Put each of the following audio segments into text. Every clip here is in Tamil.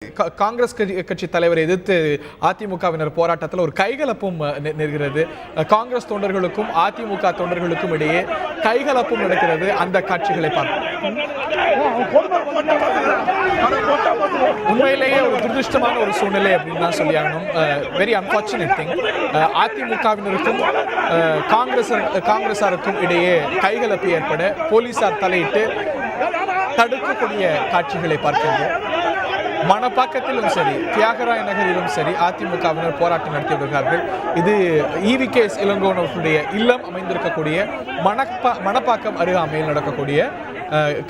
காங்கிரஸ் கட்சி தலைவரை எதிர்த்து அதிமுகவினர் போராட்டத்தில் ஒரு கைகலப்பும் நிகழ்கிறது. காங்கிரஸ் தொண்டர்களுக்கும் அதிமுக தொண்டர்களுக்கும் இடையே கைகலப்பும் நடக்கிறது. அந்த காட்சிகளை பார்ப்போம். உண்மையிலேயே ஒரு துரதிருஷ்டமான ஒரு சூழ்நிலை அப்படின்னு தான் சொல்லியாகணும். Very unfortunate thing. அதிமுகவினருக்கும் காங்கிரசாருக்கும் இடையே கைகலப்பு ஏற்பட போலீசார் தலையிட்டு தடுக்கக்கூடிய காட்சிகளை பார்க்கின்றோம். மணப்பாக்கத்திலும் சரி, தியாகராய நகரிலும் சரி அதிமுகவினர் போராட்டம் நடத்தி வருகிறார்கள். இது EVKS இளங்கோவன் அவர்களுடைய இல்லம் அமைந்திருக்கக்கூடிய மணப்பாக்கம் அருகாமையில் நடக்கக்கூடிய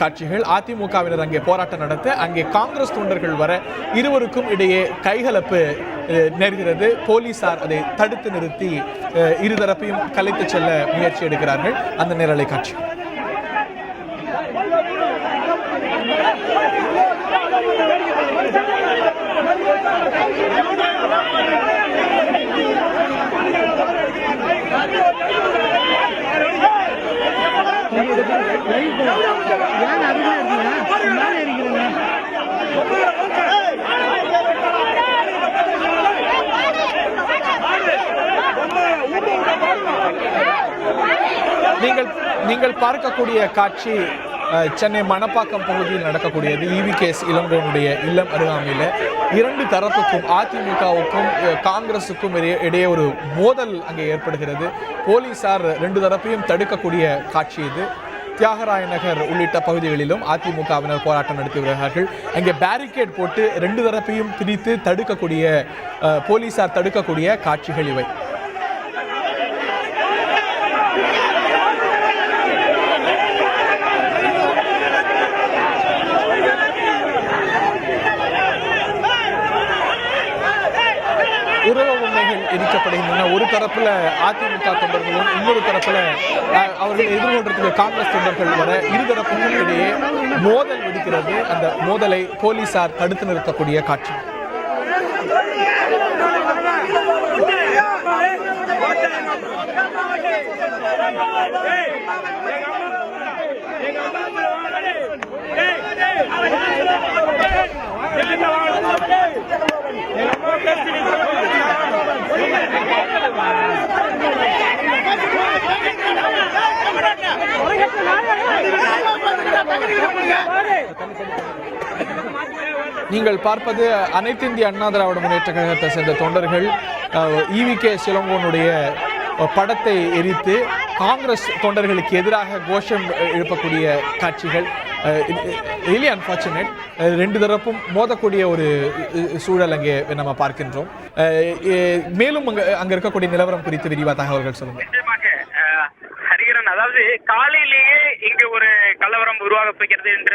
காட்சிகள். அதிமுகவினர் அங்கே போராட்டம் நடத்த அங்கே காங்கிரஸ் தொண்டர்கள் வர இருவருக்கும் இடையே கைகலப்பு நேர்கிறது. போலீசார் அதை தடுத்து நிறுத்தி இருதரப்பையும் கலைத்து செல்ல முயற்சி எடுக்கிறார்கள். அந்த நேரலை காட்சி. நீங்கள் பார்க்கக்கூடிய காட்சி சென்னை மணப்பாக்கம் பகுதியில் நடக்கக்கூடியது. EVKS இளங்கோவனுடைய இல்லம் அருகாமையில் இரண்டு தரப்புக்கும் அதிமுகவுக்கும் காங்கிரசுக்கும் இடையே ஒரு மோதல் அங்கே ஏற்படுகிறது. போலீசார் ரெண்டு தரப்பையும் தடுக்கக்கூடிய காட்சி இது. தியாகராய நகர் உள்ளிட்ட பகுதிகளிலும் அதிமுகவினர் போராட்டம் நடத்தி வருகிறார்கள். அங்கே பேரிகேட் போட்டு ரெண்டு தரப்பையும் பிரித்து தடுக்கக்கூடிய போலீசார் தடுக்கக்கூடிய காட்சிகள் இவை. உறவு உண்மைகள் எரிக்கப்படுகின்றன. ஒரு தரப்புல அதிமுக தொண்டர்களும் இன்னொரு தரப்புல அவர்கள் எதிர்கொண்டிருக்கிற காங்கிரஸ் தொண்டர்கள் வர இருதரப்புக்கும் இடையே மோதல் வெடிக்கிறது. அந்த மோதலை போலீசார் தடுத்து நிறுத்தக்கூடிய காட்சி. நீங்கள் பார்ப்பது அனைத்து இந்திய அண்ணா திராவிட முன்னேற்ற கழகத்தை சேர்ந்த தொண்டர்கள் EVKS இளங்கோவனுடைய படத்தை எரித்து காங்கிரஸ் தொண்டர்களுக்கு எதிராக கோஷம் எழுப்பக்கூடிய காட்சிகள். Really unfortunate. ரெண்டு தரப்பும் மோதக்கூடிய ஒரு சூழல் அங்கே நம்ம பார்க்கின்றோம். மேலும் அங்க இருக்கக்கூடிய நிலவரம் குறித்து விரிவாக தகவல்கள் சொல்லுங்க. அதாவது காலையிலேயே இங்கு ஒரு கலவரம் உருவாக போகிறது என்ற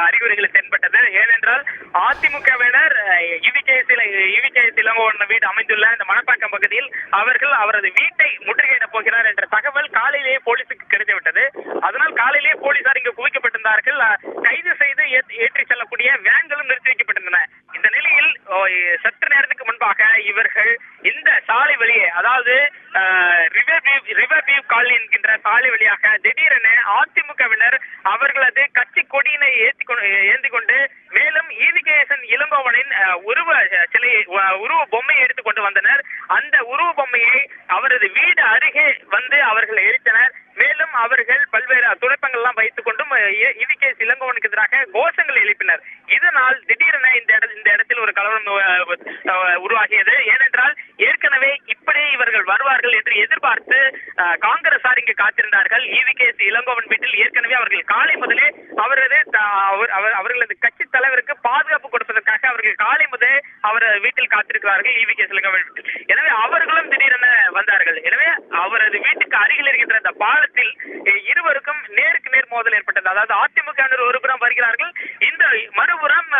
அறிகுறிகள் தென்பட்டது. ஏனென்றால் அதிமுகவினர் EVKS இளங்கோவன் வீடு அமைந்துள்ள இந்த மணப்பாக்கம் பகுதியில் அவரது வீட்டை முற்றுகையிடப் போகிறார் என்ற தகவல் காலையிலேயே போலீசுக்கு கிடைத்துவிட்டது. அதனால் காலையிலேயே போலீசார் இங்கு குவிக்கப்பட்டிருந்தார்கள். கைது செய்து ஏற்றி செல்லக்கூடிய வேன்களும் நிறுத்தி வைக்கப்பட்டிருந்தன. இந்த நிலையில் சற்று நேரத்துக்கு முன்பாக இவர்கள் இந்த சாலை வழியே, அதாவது ரிவர் வியூ காலனி என்கின்ற சாலை வழியாக திடீரென அதிமுகவினர் அவர்களது கட்சி கொடியினை ஏந்தி கொண்டு மேலும் EVKS இளங்கோவனின் உருவ பொம்மையை எடுத்துக்கொண்டு வந்தனர். அந்த உருவ பொம்மையை அவரது வீடு அருகே வந்து அவர்கள் எரித்தனர். மேலும் அவர்கள் பல்வேறு துடைப்பங்கள் எல்லாம் வைத்துக் கொண்டும் EVKS இளங்கோவனுக்கு எதிராக கோஷங்களை எழுப்பினர். இதனால் திடீரென இந்த இடத்தில் ஒரு கலவரம் உருவாகியது. ஏனென்றால் ஏற்கனவே இப்படியே இவர்கள் வருவார்கள் என்று எதிர்பார்த்து காங்கிரசார் இங்கு காத்திருந்தார்கள். EVKS இளங்கோவன் வீட்டில் ஏற்கனவே அவர்கள் காலை முதலே அவர்களது கட்சி தலைவருக்கு பாதுகாப்பு கொடுப்பதற்காக அவர்கள் காலை முதலே அவர் வீட்டில் காத்திருக்கிறார்கள் EVKS இளங்கோவன் வீட்டில். எனவே அவர்களும் திடீரென வந்தார்கள். எனவே அவரது வீட்டுக்கு அருகில் இருக்கின்ற அந்த பாலத்தில் இருவருக்கும் நேருக்கு நேர் மோதல் ஏற்பட்டது. அதாவது அதிமுகவினர் ஒரு புறம் வருகிறார்கள், இந்த மறுபுறம்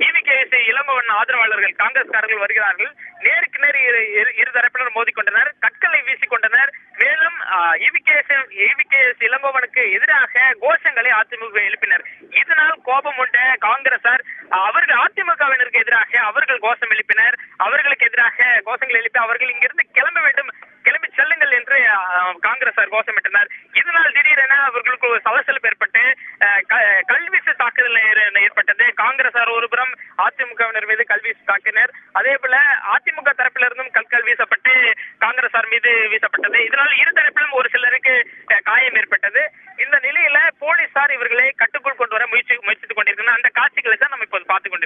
EVKS இளங்கோவன் ஆதரவாளர்கள் காங்கிரஸ்காரர்கள் வருகிறார்கள். நேருக்கு நேர் இருதரப்பினர் மோதிக்கொண்டனர், கற்களை வீசிக்கொண்டனர். மேலும் EVKS இளங்கோவனுக்கு எதிராக கோஷங்களை அதிமுக எழுப்பினர். இதனால் கோபம் கொண்ட காங்கிரசார் அவர்கள் அதிமுகவினருக்கு எதிராக அவர்கள் கோஷம் எழுப்பினர். அவர்களுக்கு எதிராக கோஷங்கள் எழுப்பி அவர்கள் இங்கிருந்து கிளம்ப வேண்டும், கிளம்பி செல்லுங்கள் என்று காங்கிரசார் கோஷமிட்டனர். இதனால் திடீரென அவர்களுக்கு ஒரு சலசலப்பு ஏற்பட்டு கல்வீச்சு தாக்குதல் ஏற்பட்டது. காங்கிரசார் ஒருபுறம் அதிமுகவினர் மீது கல்வீசி தாக்கினர். அதே போல அதிமுக தரப்பிலிருந்தும் கற்கள் வீசப்பட்டு காங்கிரசார் மீது வீசப்பட்டது. இதனால் இரு தரப்பிலும் ஒரு சிலருக்கு காயம் ஏற்பட்டது. இந்த நிலையில போலீசார் இவர்களை கட்டுக்குள் கொண்டு வர முயற்சித்துக் கொண்டிருக்கின்றனர். அந்த காட்சிகளை தான் நம்ம இப்போது பார்த்துக் கொண்டிருக்கிறோம்.